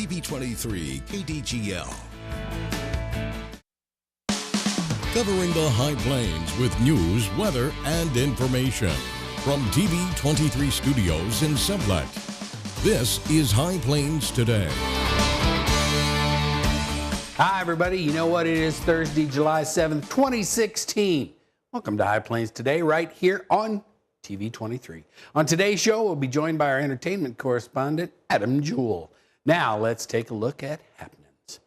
TV23 KDGL. Covering the High Plains with news, weather, and information. From TV23 Studios in Sublette, this is High Plains Today. Hi, everybody. You know what? It is Thursday, July 7th, 2016. Welcome to High Plains Today, right here on TV23. On today's show, we'll be joined by our entertainment correspondent, Jewell. Now, let's take a look at happenings.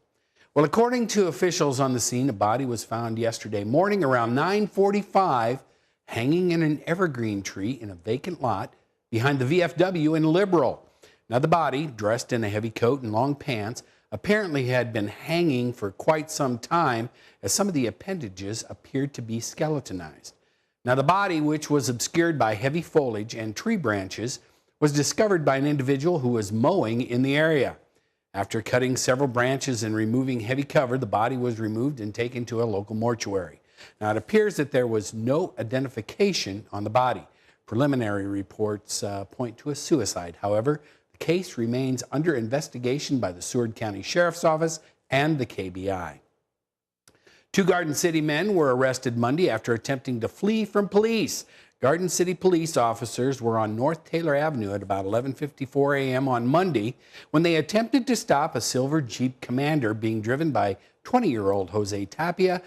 Well, according to officials on the scene, a body was found yesterday morning around 9:45, hanging in an evergreen tree in a vacant lot behind the VFW in Liberal. Now, the body, dressed in a heavy coat and long pants, apparently had been hanging for quite some time, as some of the appendages appeared to be skeletonized. Now, the body, which was obscured by heavy foliage and tree branches, was discovered by an individual who was mowing in the area. After cutting several branches and removing heavy cover, the body was removed and taken to a local mortuary. Now, it appears that there was no identification on the body. Preliminary reports point to a suicide. However, the case remains under investigation by the Seward County Sheriff's Office and the KBI. Two Garden City men were arrested Monday after attempting to flee from police. Garden City police officers were on North Taylor Avenue at about 11:54 a.m. on Monday when they attempted to stop a silver Jeep Commander being driven by 20-year-old Jose Tapia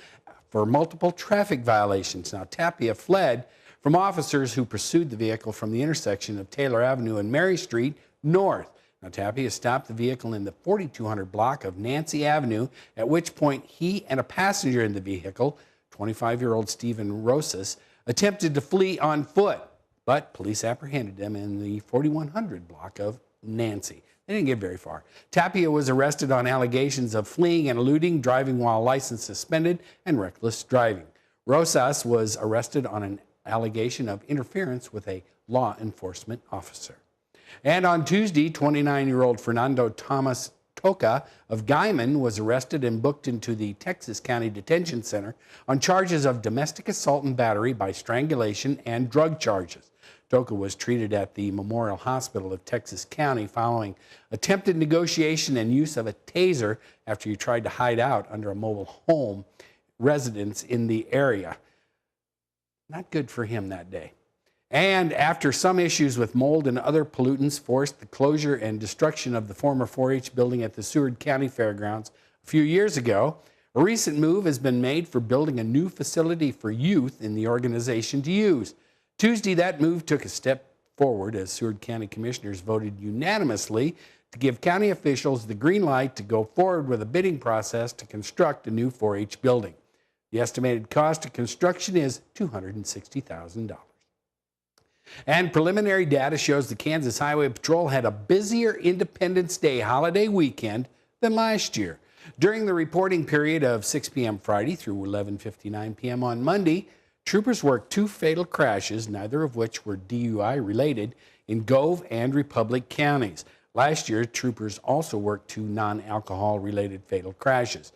for multiple traffic violations. Now, Tapia fled from officers who pursued the vehicle from the intersection of Taylor Avenue and Mary Street north. Now, Tapia stopped the vehicle in the 4200 block of Nancy Avenue, at which point he and a passenger in the vehicle, 25-year-old Stephen Rosas, attempted to flee on foot, but police apprehended them in the 4100 block of Nancy. They didn't get very far. Tapia was arrested on allegations of fleeing and eluding, driving while license suspended, and reckless driving. Rosas was arrested on an allegation of interference with a law enforcement officer. And on Tuesday, 29-year-old Fernando Thomas Toca of Guyman was arrested and booked into the Texas County Detention Center on charges of domestic assault and battery by strangulation and drug charges. Toca was treated at the Memorial Hospital of Texas County following attempted negotiation and use of a taser after he tried to hide out under a mobile home residence in the area. Not good for him that day. And after some issues with mold and other pollutants forced the closure and destruction of the former 4-H building at the Seward County Fairgrounds a few years ago, a recent move has been made for building a new facility for youth in the organization to use. Tuesday, that move took a step forward as Seward County Commissioners voted unanimously to give county officials the green light to go forward with a bidding process to construct a new 4-H building. The estimated cost of construction is $260,000. And preliminary data shows the Kansas Highway Patrol had a busier Independence Day holiday weekend than last year. During the reporting period of 6 p.m. Friday through 11:59 p.m. on Monday, troopers worked 2 fatal crashes, neither of which were DUI related, in Gove and Republic counties. Last year, troopers also worked 2 non-alcohol related fatal crashes.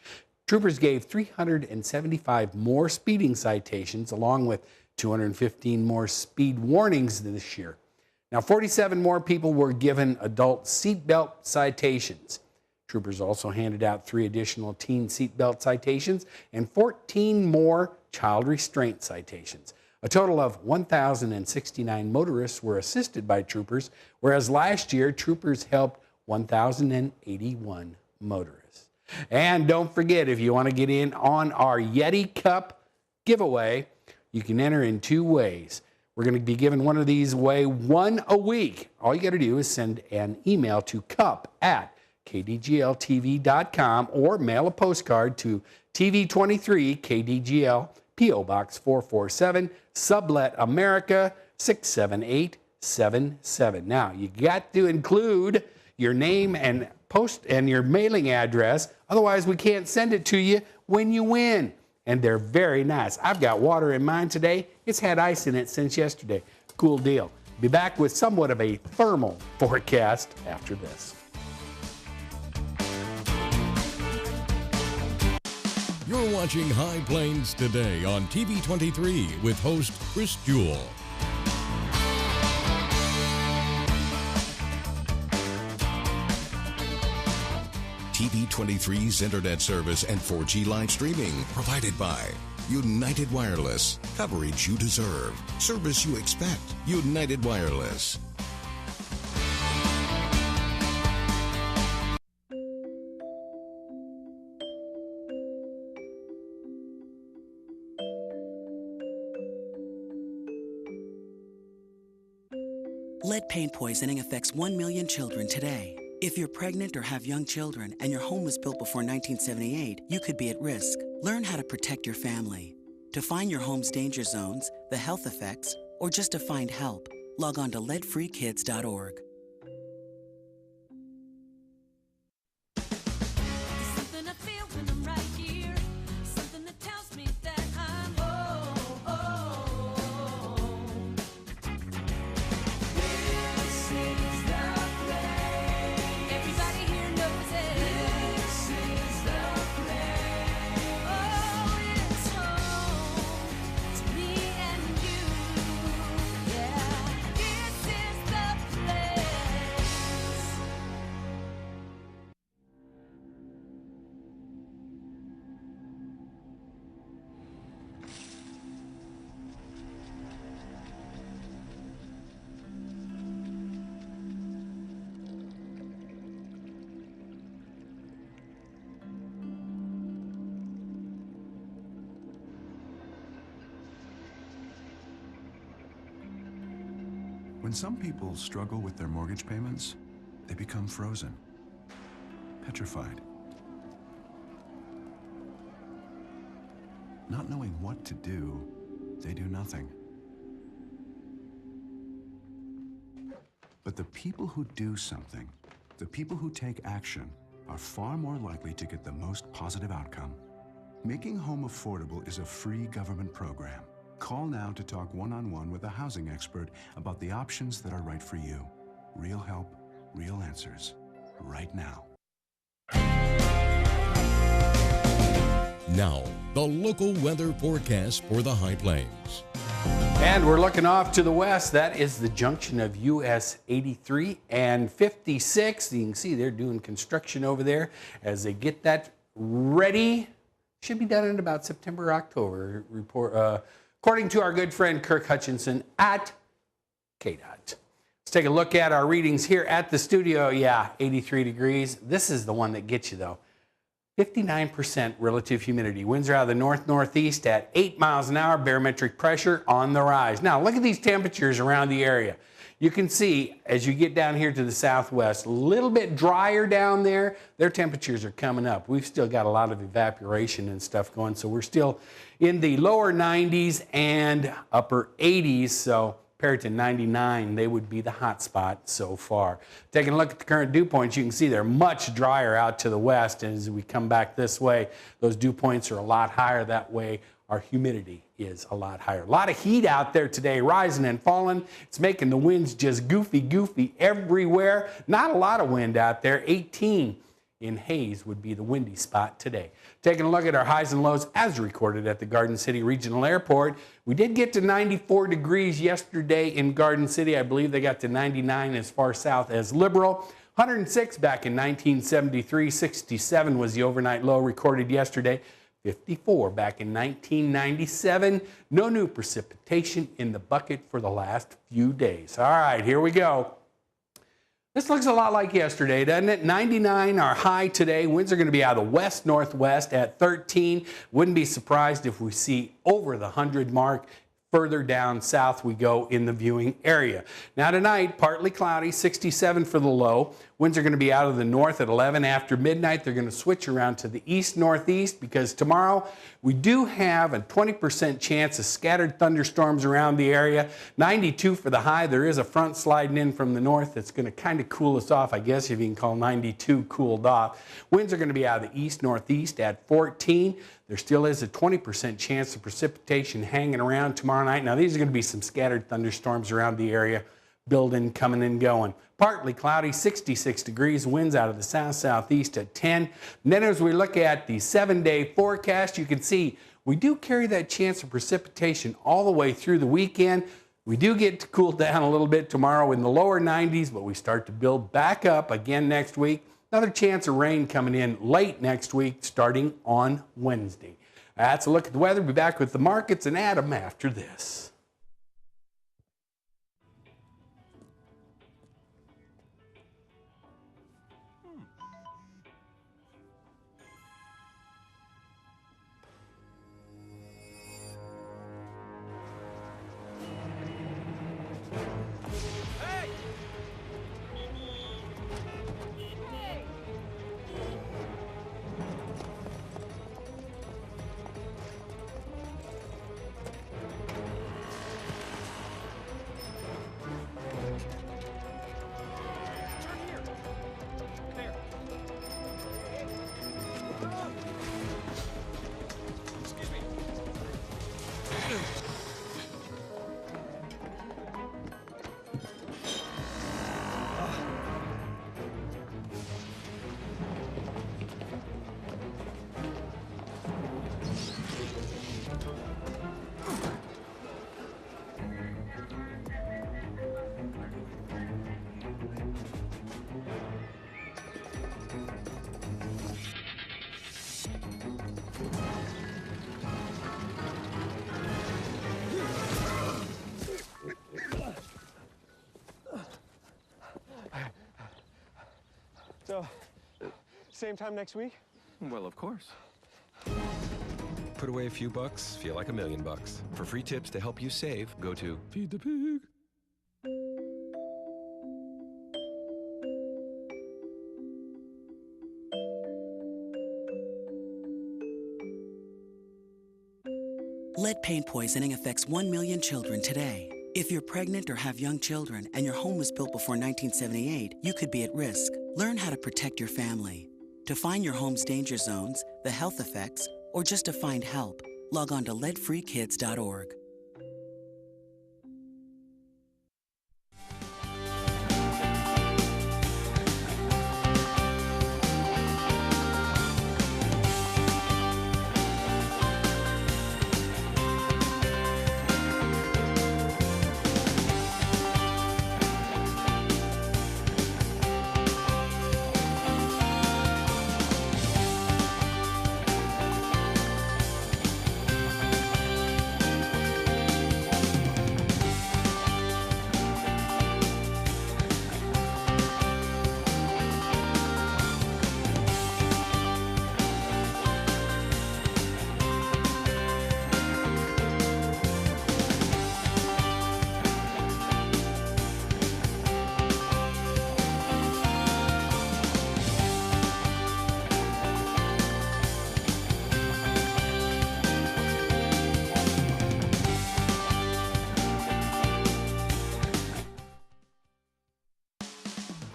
Troopers gave 375 more speeding citations, along with 215 more speed warnings this year. Now, 47 more people were given adult seatbelt citations. Troopers also handed out 3 additional teen seatbelt citations and 14 more child restraint citations. A total of 1,069 motorists were assisted by troopers, whereas last year, troopers helped 1,081 motorists. And don't forget, if you want to get in on our Yeti Cup giveaway, you can enter in 2 ways. We're going to be giving one of these away one a week. All you got to do is send an email to cup@kdgltv.com or mail a postcard to TV23 KDGL, P.O. Box 447, Sublette, America 67877. Now, you got to include your name and post and your mailing address. Otherwise, we can't send it to you when you win. And they're very nice. I've got water in mine today. It's had ice in it since yesterday. Cool deal. Be back with somewhat of a thermal forecast after this. You're watching High Plains Today on TV23 with host Chris Jewell. TV23's internet service and 4G live streaming provided by United Wireless. Coverage you deserve. Service you expect. United Wireless. Lead paint poisoning affects 1 million children today. If you're pregnant or have young children and your home was built before 1978, you could be at risk. Learn how to protect your family. To find your home's danger zones, the health effects, or just to find help, log on to leadfreekids.org. When some people struggle with their mortgage payments, they become frozen, petrified. Not knowing what to do, they do nothing. But the people who do something, the people who take action, are far more likely to get the most positive outcome. Making home affordable is a free government program. Call now to talk one-on-one with a housing expert about the options that are right for you. Real help, real answers, right now. Now, the local weather forecast for the High Plains. And we're looking off to the west. That is the junction of US 83 and 56. You can see they're doing construction over there as they get that ready. Should be done in about September, October. According to our good friend Kirk Hutchinson at KDOT. Let's take a look at our readings here at the studio. Yeah, 83 degrees. This is the one that gets you though. 59% relative humidity. Winds are out of the north-northeast at 8 miles an hour. Barometric pressure on the rise. Now look at these temperatures around the area. You can see as you get down here to the southwest, a little bit drier down there. Their temperatures are coming up. We've still got a lot of evaporation and stuff going, so we're still in the lower 90s and upper 80s. So compared to 99, they would be the hot spot so far. Taking a look at the current dew points, you can see they're much drier out to the west. And as we come back this way, those dew points are a lot higher that way. Our humidity is a lot higher. A lot of heat out there today, rising and falling. It's making the winds just goofy everywhere. Not a lot of wind out there. 18 in Hayes would be the windy spot today. Taking a look at our highs and lows as recorded at the Garden City Regional Airport. We did get to 94 degrees yesterday in Garden City. I believe they got to 99 as far south as Liberal. 106 back in 1973. 67 was the overnight low recorded yesterday. 54 back in 1997. No new precipitation in the bucket for the last few days. All right, here we go. This looks a lot like yesterday, doesn't it? 99, our high today. Winds are going to be out of the west-northwest at 13. Wouldn't be surprised if we see over the 100 mark. Further down south we go in the viewing area. Now tonight, partly cloudy, 67 for the low. Winds are going to be out of the north at 11 after midnight. They're going to switch around to the east-northeast because tomorrow we do have a 20% chance of scattered thunderstorms around the area. 92 for the high. There is a front sliding in from the north that's going to kind of cool us off, I guess, if you can call 92 cooled off. Winds are going to be out of the east-northeast at 14. There still is a 20% chance of precipitation hanging around tomorrow night. Now, these are going to be some scattered thunderstorms around the area, building, coming and going. Partly cloudy, 66 degrees, winds out of the south-southeast at 10. And then as we look at the 7-day forecast, you can see we do carry that chance of precipitation all the way through the weekend. We do get to cool down a little bit tomorrow in the lower 90s, but we start to build back up again next week. Another chance of rain coming in late next week, starting on Wednesday. That's a look at the weather. We'll be back with the markets and Adam after this. So, same time next week? Well, of course. Put away a few bucks, feel like $1 million. For free tips to help you save, go to Feed the Pig. Lead paint poisoning affects 1 million children today. If you're pregnant or have young children and your home was built before 1978, you could be at risk. Learn how to protect your family. To find your home's danger zones, the health effects, or just to find help, log on to leadfreekids.org.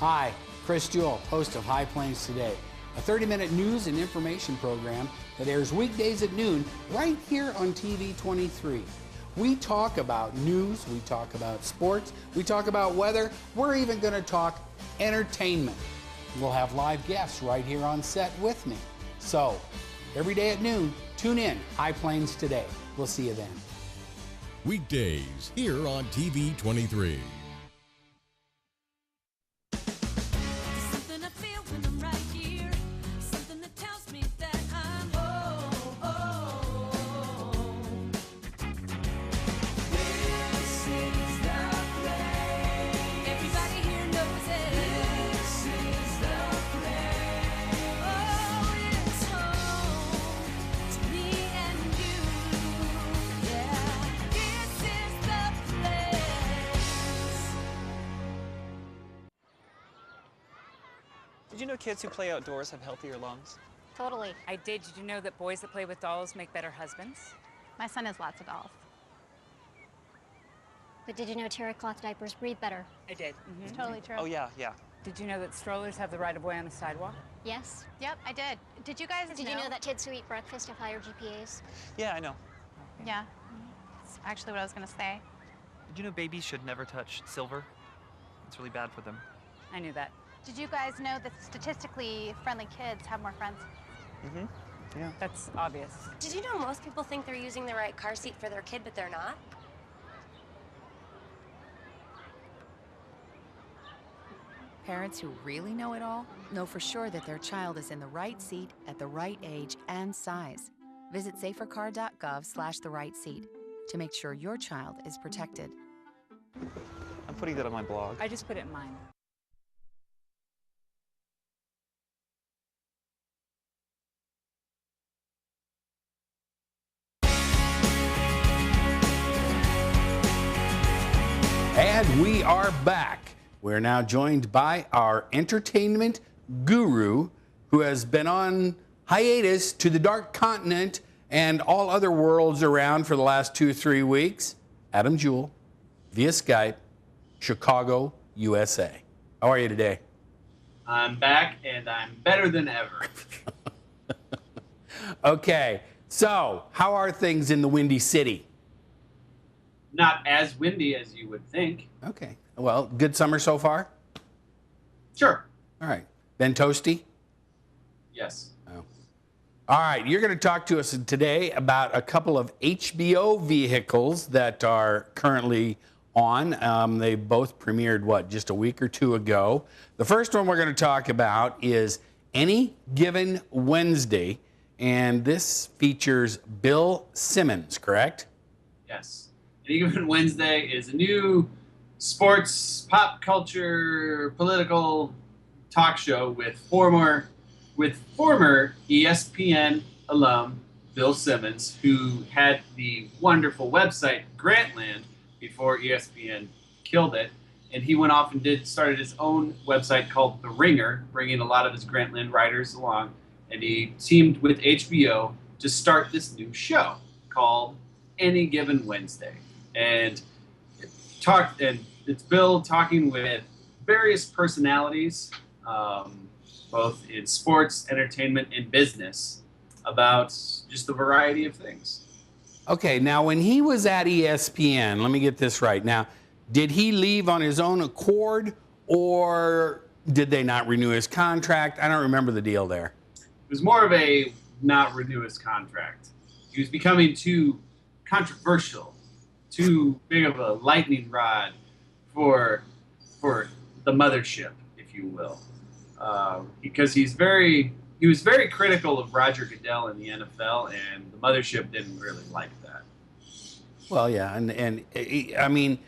Hi, Chris Jewell, host of High Plains Today, a 30-minute news and information program that airs weekdays at noon right here on TV 23. We talk about news, we talk about sports, we talk about weather, we're even going to talk entertainment. We'll have live guests right here on set with me. So, every day at noon, tune in, High Plains Today. We'll see you then. Weekdays here on TV 23. Something I feel when I'm right here. Something that tells me that I'm home. This is the place. Everybody here knows it. This is the place. Oh, it's home to me and you. Yeah, this is the place. Did you know kids who play outdoors have healthier lungs? Totally. I did. Did you know that boys that play with dolls make better husbands? My son has lots of dolls. But did you know terry cloth diapers breathe better? I did. It's totally true. Oh, yeah. Did you know that strollers have the right of way on the sidewalk? Yes. Yep, I did. Did you guys Did you know that kids who eat breakfast have higher GPAs? Yeah, I know. Yeah. That's actually what I was going to say. Did you know babies should never touch silver? It's really bad for them. I knew that. Did you guys know that statistically friendly kids have more friends? Mm-hmm. Yeah. That's obvious. Did you know most people think they're using the right car seat for their kid, but they're not? parents who really know it all know for sure that their child is in the right seat at the right age and size. Visit safercar.gov/the right seat to make sure your child is protected. I'm putting that on my blog. I just put it in mine. And we are back. We're now joined by our entertainment guru who has been on hiatus to the Dark Continent and all other worlds around for the last 2-3 weeks. Adam Jewell, via Skype, Chicago, USA. How are you today? I'm back and I'm better than ever. Okay, so how are things in the Windy City? Not as windy as you would think. Okay, well, good summer so far? Sure. All right. Been toasty? Yes. Oh. All right, you're going to talk to us today about a couple of HBO vehicles that are currently on. They both premiered, just a week or two ago. The first one we're going to talk about is Any Given Wednesday, and this features Bill Simmons, correct? Yes. Any Given Wednesday is a new sports, pop culture, political talk show with former ESPN alum Bill Simmons, who had the wonderful website Grantland before ESPN killed it. And he went off and started his own website called The Ringer, bringing a lot of his Grantland writers along. And he teamed with HBO to start this new show called Any Given Wednesday. And it's Bill talking with various personalities, both in sports, entertainment, and business, about just a variety of things. Okay, now when he was at ESPN, let me get this right. Now, did he leave on his own accord, or did they not renew his contract? I don't remember the deal there. It was more of a not renew his contract. He was becoming too controversial, too big of a lightning rod for the mothership, if you will, because he was very critical of Roger Goodell in the NFL, and the mothership didn't really like that. Well, yeah, and I mean,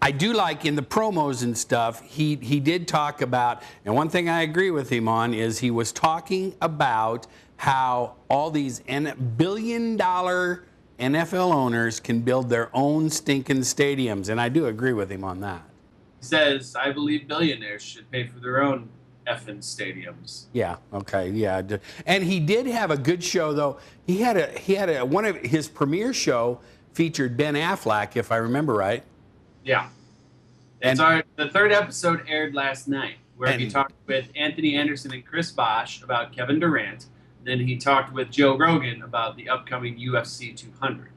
I do like in the promos and stuff, he did talk about, and one thing I agree with him on is he was talking about how all these billion-dollar NFL owners can build their own stinking stadiums, and I do agree with him on that. He says, I believe billionaires should pay for their own effing stadiums. Yeah, okay, yeah. And he did have a good show, though. He had one of his premiere show featured Ben Affleck, if I remember right. Yeah. And the third episode aired last night, where he talked with Anthony Anderson and Chris Bosh about Kevin Durant. Then he talked with Joe Rogan about the upcoming UFC 200.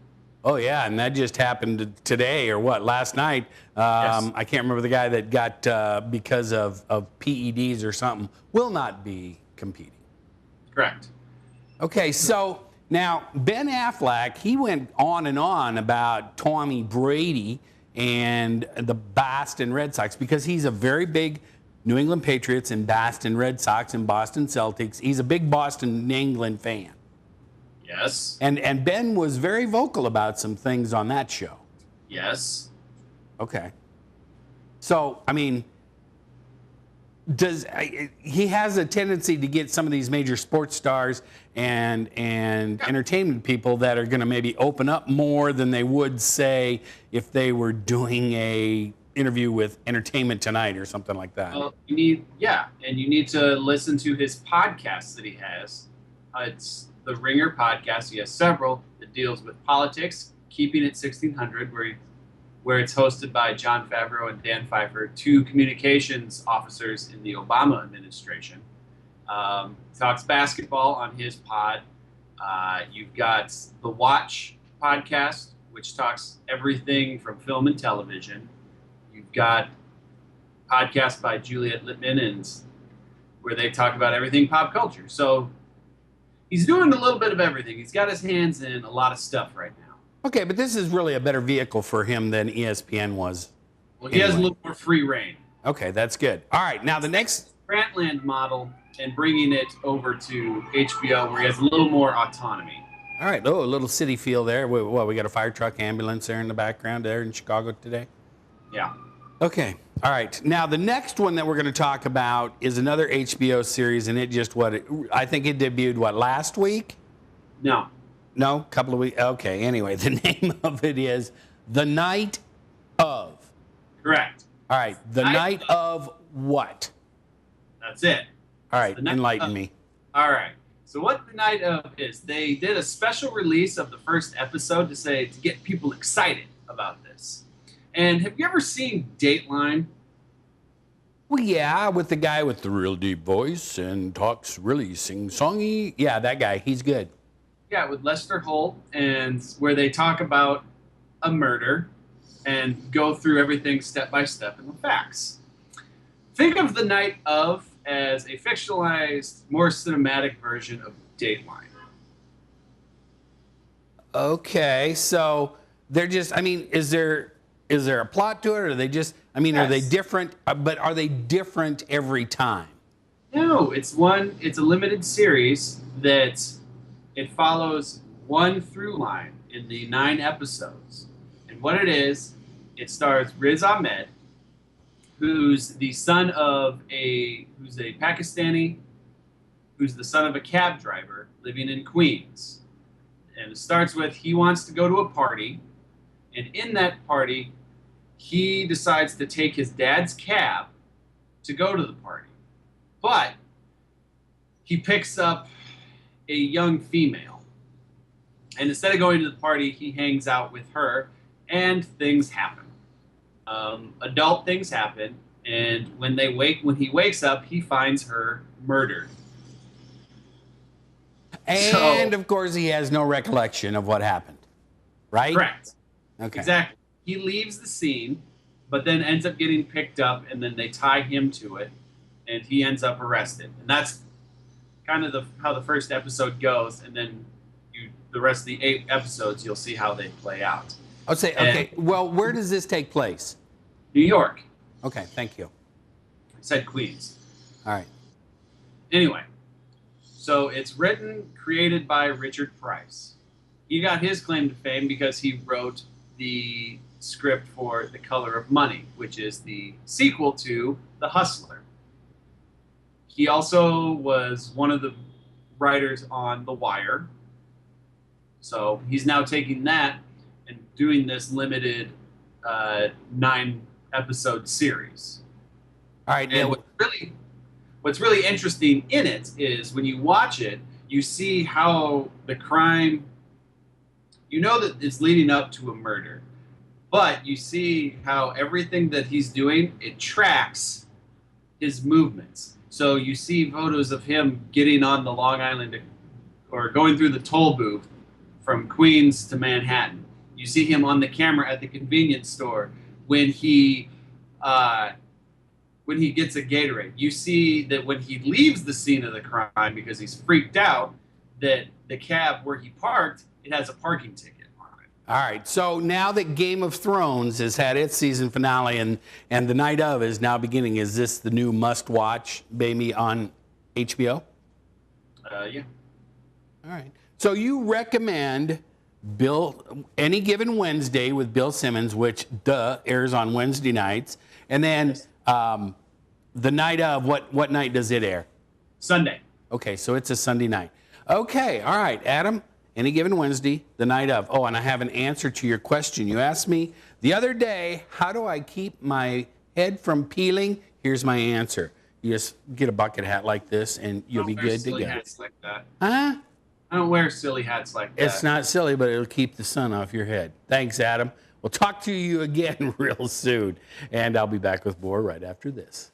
Oh, yeah, and that just happened today or last night. Yes. I can't remember the guy that got, because of PEDs or something, will not be competing. Correct. Okay, so now Ben Affleck, he went on and on about Tommy Brady and the Boston Red Sox because he's a very big New England Patriots and Boston Red Sox and Boston Celtics. He's a big Boston, New England fan. Yes. And Ben was very vocal about some things on that show. Yes. Okay. So, I mean, he has a tendency to get some of these major sports stars and entertainment people that are going to maybe open up more than they would say if they were doing a interview with Entertainment Tonight or something like that. Well, you need to listen to his podcasts that he has. It's the Ringer podcast. He has several that deals with politics, Keeping It 1600, where it's hosted by John Favreau and Dan Pfeiffer, two communications officers in the Obama administration. Talks basketball on his pod. You've got the Watch podcast, which talks everything from film and television. You've got a podcast by Juliet Littman, and where they talk about everything pop culture. So he's doing a little bit of everything. He's got his hands in a lot of stuff right now. Okay, but this is really a better vehicle for him than ESPN was. Well, he has a little more free reign. Okay, that's good. All right, now the next Grantland model and bringing it over to HBO where he has a little more autonomy. All right, a little city feel there. We got a fire truck, ambulance there in the background there in Chicago today. Yeah. Okay, all right. Now the next one that we're going to talk about is another HBO series, and it just I think it debuted last week? No. No, couple of weeks. Okay, anyway, the name of it is The Night of. Correct. All right, The Night of what? That's it. All right, enlighten me. All right. So what The Night of is, they did a special release of the first episode to get people excited about this. And have you ever seen Dateline? Well, yeah, with the guy with the real deep voice and talks really sing-songy. Yeah, that guy, he's good. Yeah, with Lester Holt, and where they talk about a murder and go through everything step by step in the facts. Think of The Night of as a fictionalized, more cinematic version of Dateline. Okay, so they're just, is there a plot to it, or are they just, are they different, but are they different every time? No, it's a limited series that it follows one through line in the 9 episodes. And what it is, it stars Riz Ahmed, who's the son of who's a Pakistani, who's the son of a cab driver living in Queens. And it starts with he wants to go to a party, and in that party, he decides to take his dad's cab to go to the party. But he picks up a young female. And instead of going to the party, he hangs out with her, and things happen. Adult things happen, and when he wakes up, he finds her murdered. And of course, he has no recollection of what happened, right? Correct. Okay. Exactly. He leaves the scene, but then ends up getting picked up, and then they tie him to it, and he ends up arrested. And that's kind of how the first episode goes, and then the rest of the 8 episodes, you'll see how they play out. I would say, okay, well, where does this take place? New York. Okay, thank you. I said Queens. All right. Anyway, so it's created by Richard Price. He got his claim to fame because he wrote the script for The Color of Money, which is the sequel to The Hustler. He also was one of the writers on The Wire. So he's now taking that and doing this limited 9-episode series. All right. And what's really interesting in it is when you watch it, you see how the crime, you know that it's leading up to a murder, but you see how everything that he's doing, it tracks his movements. So you see photos of him getting on the Long Island or going through the toll booth from Queens to Manhattan. You see him on the camera at the convenience store when he gets a Gatorade. You see that when he leaves the scene of the crime because he's freaked out, that the cab where he parked, it has a parking ticket on it. All right. So now that Game of Thrones has had its season finale and The Night of is now beginning, is this the new must-watch baby on HBO? Yeah. All right. So you recommend Any Given Wednesday with Bill Simmons, which airs on Wednesday nights, and then The Night of, what night does it air? Sunday. Okay, so it's a Sunday night. Okay, all right, Adam. Any Given Wednesday, The Night of. Oh, and I have an answer to your question. You asked me the other day, how do I keep my head from peeling? Here's my answer. You just get a bucket hat like this, and you'll be good to go. Hats like that. Huh? I don't wear silly hats like that. It's not silly, but it'll keep the sun off your head. Thanks, Adam. We'll talk to you again real soon. And I'll be back with more right after this.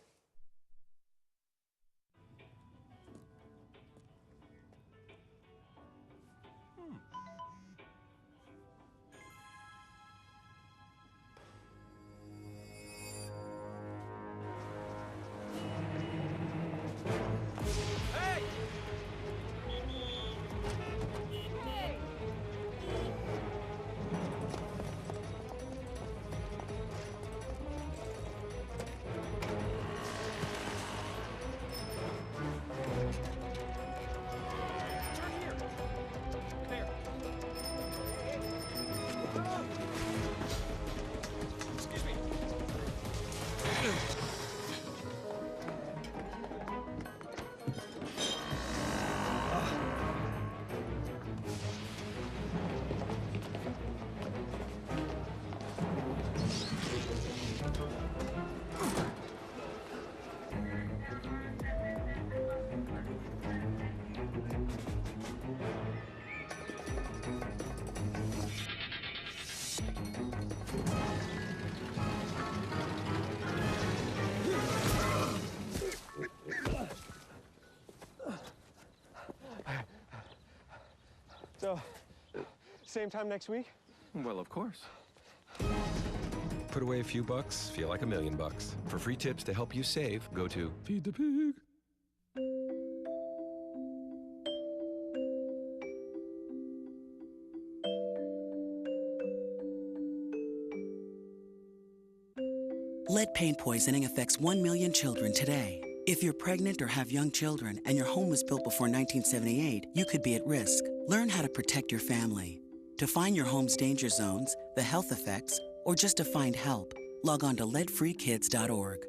So, same time next week? Well, of course. Put away a few bucks, feel like $1 million. For free tips to help you save, go to Feed the Pig. Lead paint poisoning affects 1 million children today. If you're pregnant or have young children and your home was built before 1978, you could be at risk. Learn how to protect your family. To find your home's danger zones, the health effects, or just to find help, log on to leadfreekids.org.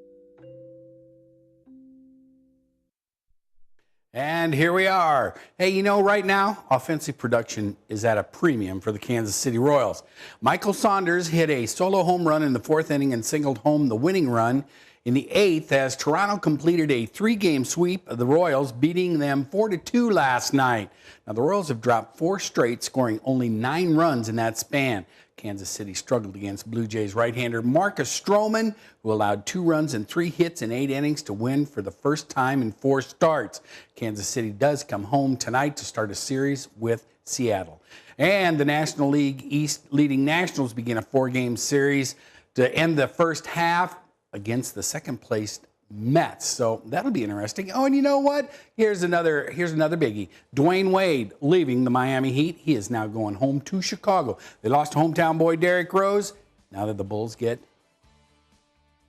And here we are. Hey, you know, right now, offensive production is at a premium for the Kansas City Royals. Michael Saunders hit a solo home run in the 4th inning and singled home the winning run in the 8th as Toronto completed a 3-game sweep of the Royals, beating them 4-2 last night. Now, the Royals have dropped 4 straight, scoring only 9 runs in that span. Kansas City struggled against Blue Jays right-hander Marcus Stroman, who allowed 2 runs and 3 hits in 8 innings to win for the first time in 4 starts. Kansas City does come home tonight to start a series with Seattle. And the National League East leading Nationals begin a 4-game series to end the first half against the second-placed Mets. So that'll be interesting. Oh, and you know what? Here's another biggie. Dwayne Wade leaving the Miami Heat. He is now going home to Chicago. They lost hometown boy Derrick Rose. Now that the Bulls get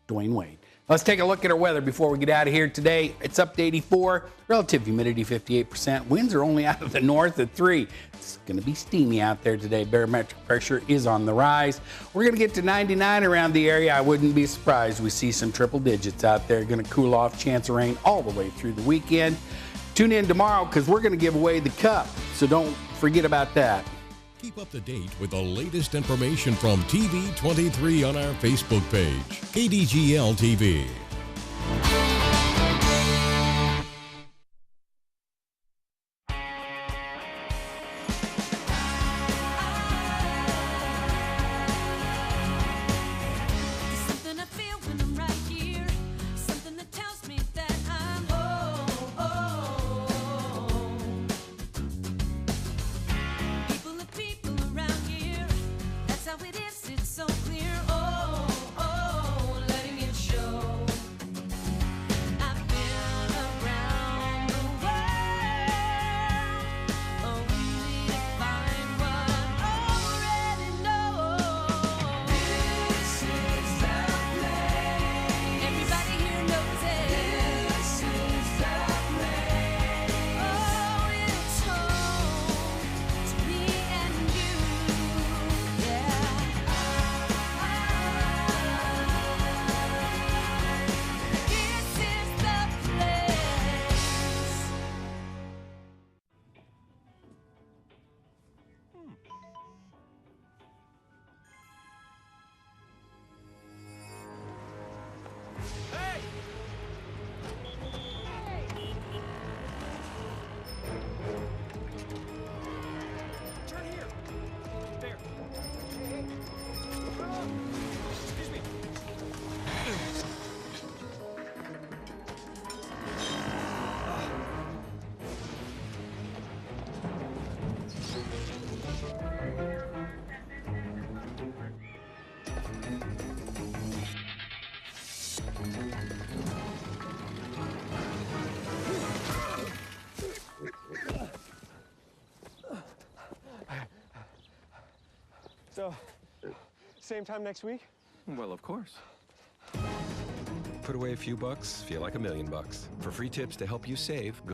Dwayne Wade. Let's take a look at our weather before we get out of here today. It's up to 84, relative humidity 58%. Winds are only out of the north at 3. It's going to be steamy out there today. Barometric pressure is on the rise. We're going to get to 99 around the area. I wouldn't be surprised we see some triple digits out there. Going to cool off, chance of rain all the way through the weekend. Tune in tomorrow because we're going to give away the cup, so don't forget about that. Keep up to date with the latest information from TV23 on our Facebook page, KDGL TV. Something I feel when I'm right here, something that tells me that I'm people are people around here. That's how it is. It's so clear. Letting it show. I've been around the world, only to find what I already know. This is the place. Everybody here knows it. This is the place. Oh, it's home to me and you. Yeah. This is the place. Turn here. There. Excuse me. So, same time next week? Well, of course. Put away a few bucks, feel like $1 million. For free tips to help you save, go